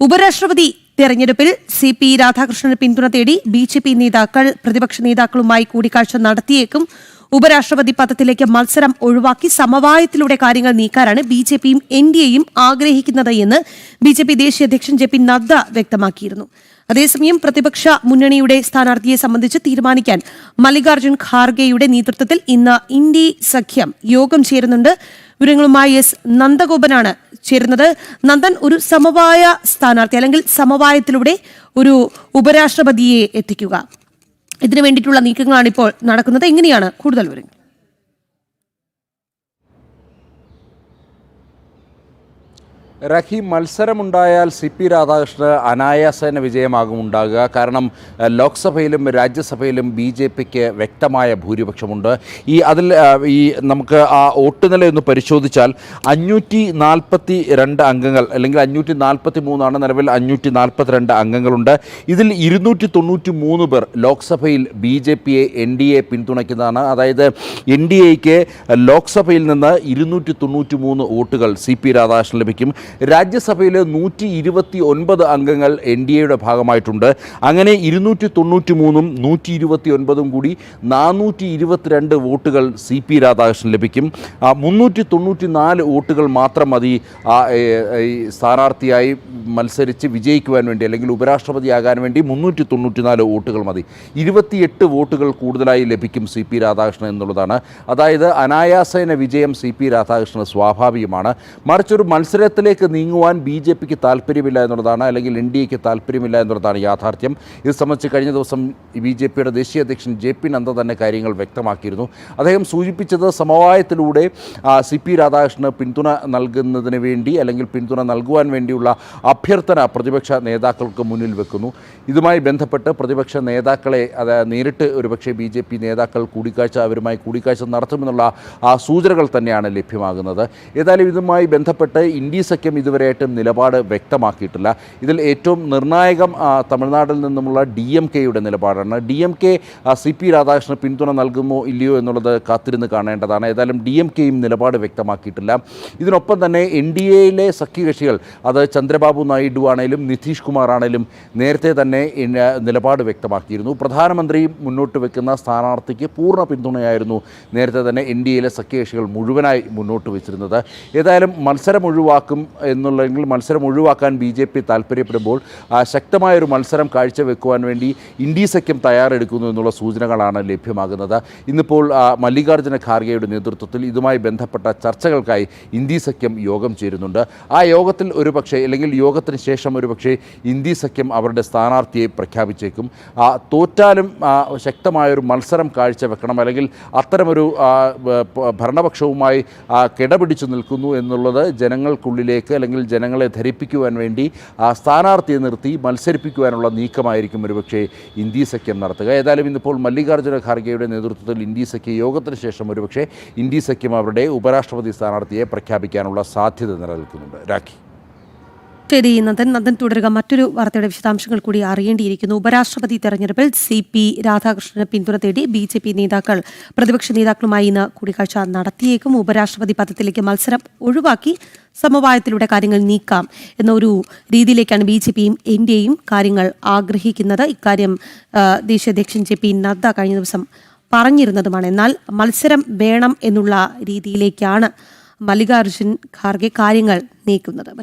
ഉപരാഷ്ട്രപതി തെരഞ്ഞെടുപ്പിൽ CP രാധാകൃഷ്ണന് പിന്തുണ തേടി BJP നേതാക്കൾ പ്രതിപക്ഷ നേതാക്കളുമായി കൂടിക്കാഴ്ച നടത്തിയേക്കും. ഉപരാഷ്ട്രപതി പദത്തിലേക്ക് മത്സരം ഒഴിവാക്കി സമവായത്തിലൂടെ കാര്യങ്ങൾ നീക്കാനാണ് BJPയും NDAയും ആഗ്രഹിക്കുന്നത് എന്ന് BJP ദേശീയ അധ്യക്ഷൻ JP നദ്ദ വ്യക്തമാക്കിയിരുന്നു. അതേസമയം പ്രതിപക്ഷ മുന്നണിയുടെ സ്ഥാനാർത്ഥിയെ സംബന്ധിച്ച് തീരുമാനിക്കാൻ മല്ലികാർജ്ജുൻ ഖാർഗെയുടെ നേതൃത്വത്തിൽ ഇന്ന് ഇന്ത്യ സഖ്യം യോഗം ചേരുന്നുണ്ട്. വിവരങ്ങളുമായി നന്ദഗോപനാണ് ചേരുന്നത്. നന്ദൻ, ഒരു സമവായ സ്ഥാനാർത്ഥി അല്ലെങ്കിൽ സമവായത്തിലൂടെ ഒരു ഉപരാഷ്ട്രപതിയെ എത്തിക്കുക, ഇതിനു വേണ്ടിയിട്ടുള്ള നീക്കങ്ങളാണ് ഇപ്പോൾ നടക്കുന്നത്. എങ്ങനെയാണ് കൂടുതൽ വിവരങ്ങൾ? റഹി, മത്സരമുണ്ടായാൽ CP രാധാകൃഷ്ണന് അനായാസേന വിജയമാകും ഉണ്ടാകുക. കാരണം ലോക്സഭയിലും രാജ്യസഭയിലും BJPക്ക് വ്യക്തമായ ഭൂരിപക്ഷമുണ്ട്. നമുക്ക് ആ വോട്ട് നിലയൊന്ന് പരിശോധിച്ചാൽ 542 അംഗങ്ങൾ അല്ലെങ്കിൽ 543 നിലവിൽ 542 അംഗങ്ങളുണ്ട്. ഇതിൽ 293 പേർ ലോക്സഭയിൽ BJPയെ NDA പിന്തുണയ്ക്കുന്നതാണ്. അതായത് NDAയ്ക്ക് ലോക്സഭയിൽ നിന്ന് 293 വോട്ടുകൾ CP രാധാകൃഷ്ണൻ ലഭിക്കും. രാജ്യസഭയിൽ 129 അംഗങ്ങൾ NDAയുടെ ഭാഗമായിട്ടുണ്ട്. അങ്ങനെ 293ഉം 129ഉം കൂടി 422 വോട്ടുകൾ CP രാധാകൃഷ്ണൻ ലഭിക്കും. 394 വോട്ടുകൾ മാത്രം മതി സ്ഥാനാർത്ഥിയായി മത്സരിച്ച് വിജയിക്കുവാൻ വേണ്ടി, അല്ലെങ്കിൽ ഉപരാഷ്ട്രപതിയാകാൻ വേണ്ടി 394 വോട്ടുകൾ മതി. 28 വോട്ടുകൾ കൂടുതലായി ലഭിക്കും CP രാധാകൃഷ്ണൻ എന്നുള്ളതാണ്. അതായത് അനായാസേന വിജയം CP രാധാകൃഷ്ണന് സ്വാഭാവികമാണ്. മറിച്ചൊരു മത്സരത്തിലേക്ക് നീങ്ങുവാൻ BJPക്ക് താല്പര്യമില്ല എന്നുള്ളതാണ്, അല്ലെങ്കിൽ NDAയ്ക്ക് താല്പര്യമില്ല എന്നുള്ളതാണ് യാഥാർത്ഥ്യം. ഇത് സംബന്ധിച്ച് കഴിഞ്ഞ ദിവസം BJPയുടെ ദേശീയ അധ്യക്ഷൻ JP നദ്ദ തന്നെ കാര്യങ്ങൾ വ്യക്തമാക്കിയിരുന്നു. അദ്ദേഹം സൂചിപ്പിച്ചത് സമവായത്തിലൂടെ CP രാധാകൃഷ്ണന് പിന്തുണ നൽകുന്നതിന് വേണ്ടി, അല്ലെങ്കിൽ പിന്തുണ നൽകുവാൻ വേണ്ടിയുള്ള അഭ്യർത്ഥന പ്രതിപക്ഷ നേതാക്കൾക്ക് മുന്നിൽ വെക്കുന്നു. ഇതുമായി ബന്ധപ്പെട്ട് പ്രതിപക്ഷ നേതാക്കളെ നേരിട്ട് ഒരുപക്ഷെ BJP നേതാക്കൾ അവരുമായി കൂടിക്കാഴ്ച നടത്തുമെന്നുള്ള സൂചനകൾ തന്നെയാണ് ലഭ്യമാകുന്നത്. ഏതായാലും ഇതുമായി ബന്ധപ്പെട്ട് ഇന്ത്യ സഖ്യം ഇതുവരെയായിട്ടും നിലപാട് വ്യക്തമാക്കിയിട്ടില്ല. ഇതിൽ ഏറ്റവും നിർണായകം തമിഴ്നാട്ടിൽ നിന്നുമുള്ള DMKയുടെ നിലപാടാണ്. DMK CP രാധാകൃഷ്ണന് പിന്തുണ നൽകുമോ ഇല്ലയോ എന്നുള്ളത് കാത്തിരുന്ന് കാണേണ്ടതാണ്. ഏതായാലും DMKയും നിലപാട് വ്യക്തമാക്കിയിട്ടില്ല. ഇതിനൊപ്പം തന്നെ NDAയിലെ സഖ്യകക്ഷികൾ, അത് ചന്ദ്രബാബു നായിഡു ആണെങ്കിലും നിതീഷ് കുമാർ ആണെങ്കിലും നേരത്തെ തന്നെ നിലപാട് വ്യക്തമാക്കിയിരുന്നു. പ്രധാനമന്ത്രി മുന്നോട്ട് വെക്കുന്ന സ്ഥാനാർത്ഥിക്ക് പൂർണ്ണ പിന്തുണയായിരുന്നു നേരത്തെ തന്നെ NDAയിലെ സഖ്യകക്ഷികൾ മുഴുവനായി മുന്നോട്ട് വെച്ചിരുന്നത്. ഏതായാലും മത്സരം മത്സരം ഒഴിവാക്കാൻ BJP താല്പര്യപ്പെടുമ്പോൾ ശക്തമായൊരു മത്സരം കാഴ്ചവെക്കുവാൻ വേണ്ടി ഇന്ത്യ സഖ്യം തയ്യാറെടുക്കുന്നു എന്നുള്ള സൂചനകളാണ് ലഭ്യമാകുന്നത്. ഇന്നിപ്പോൾ മല്ലികാർജ്ജുന ഖാർഗെയുടെ നേതൃത്വത്തിൽ ഇതുമായി ബന്ധപ്പെട്ട ചർച്ചകൾക്കായി ഇന്ത്യ സഖ്യം യോഗം ചേരുന്നുണ്ട്. ആ യോഗത്തിൽ അല്ലെങ്കിൽ യോഗത്തിന് ശേഷം ഇന്ത്യ സഖ്യം അവരുടെ സ്ഥാനാർത്ഥിയെ പ്രഖ്യാപിച്ചേക്കും. തോറ്റാലും ശക്തമായൊരു മത്സരം കാഴ്ചവെക്കണം, അല്ലെങ്കിൽ അത്തരമൊരു ഭരണപക്ഷവുമായി കിടപിടിച്ചു നിൽക്കുന്നു എന്നുള്ളത് ജനങ്ങൾക്കുള്ളിലേക്ക്, അല്ലെങ്കിൽ ജനങ്ങളെ ധരിപ്പിക്കുവാൻ വേണ്ടി സ്ഥാനാർത്ഥിയെ നിർത്തി മത്സരിപ്പിക്കുവാനുള്ള നീക്കമായിരിക്കും ഒരുപക്ഷെ ഇന്ത്യ സഖ്യം നടത്തുക. ഏതായാലും ഇന്നിപ്പോൾ മല്ലികാർജ്ജുന ഖാർഗെയുടെ നേതൃത്വത്തിൽ ഇന്ത്യ സഖ്യ യോഗത്തിന് ശേഷം ഒരുപക്ഷെ ഇന്ത്യ സഖ്യം അവരുടെ ഉപരാഷ്ട്രപതി സ്ഥാനാർത്ഥിയെ പ്രഖ്യാപിക്കാനുള്ള സാധ്യത നിലനിൽക്കുന്നുണ്ട്. രാഖി. ശരി നന്ദൻ, തുടരുക. മറ്റൊരു വാർത്തയുടെ വിശദാംശങ്ങൾ കൂടി അറിയേണ്ടിയിരിക്കുന്നു. ഉപരാഷ്ട്രപതി തെരഞ്ഞെടുപ്പിൽ CP രാധാകൃഷ്ണന് പിന്തുണ തേടി BJP നേതാക്കൾ പ്രതിപക്ഷ നേതാക്കളുമായി ഇന്ന് കൂടിക്കാഴ്ച നടത്തിയേക്കും. ഉപരാഷ്ട്രപതി പദത്തിലേക്ക് മത്സരം ഒഴിവാക്കി സമവായത്തിലൂടെ കാര്യങ്ങൾ നീക്കാം എന്നൊരു രീതിയിലേക്കാണ് BJPയും NDAയും കാര്യങ്ങൾ ആഗ്രഹിക്കുന്നത്. ഇക്കാര്യം ദേശീയ അധ്യക്ഷൻ JP നദ്ദ കഴിഞ്ഞ ദിവസം പറഞ്ഞിരുന്നതുമാണ്. എന്നാൽ മത്സരം വേണം എന്നുള്ള രീതിയിലേക്കാണ് മല്ലികാർജ്ജുൻ ഖാർഗെ കാര്യങ്ങൾ നീക്കുന്നത്.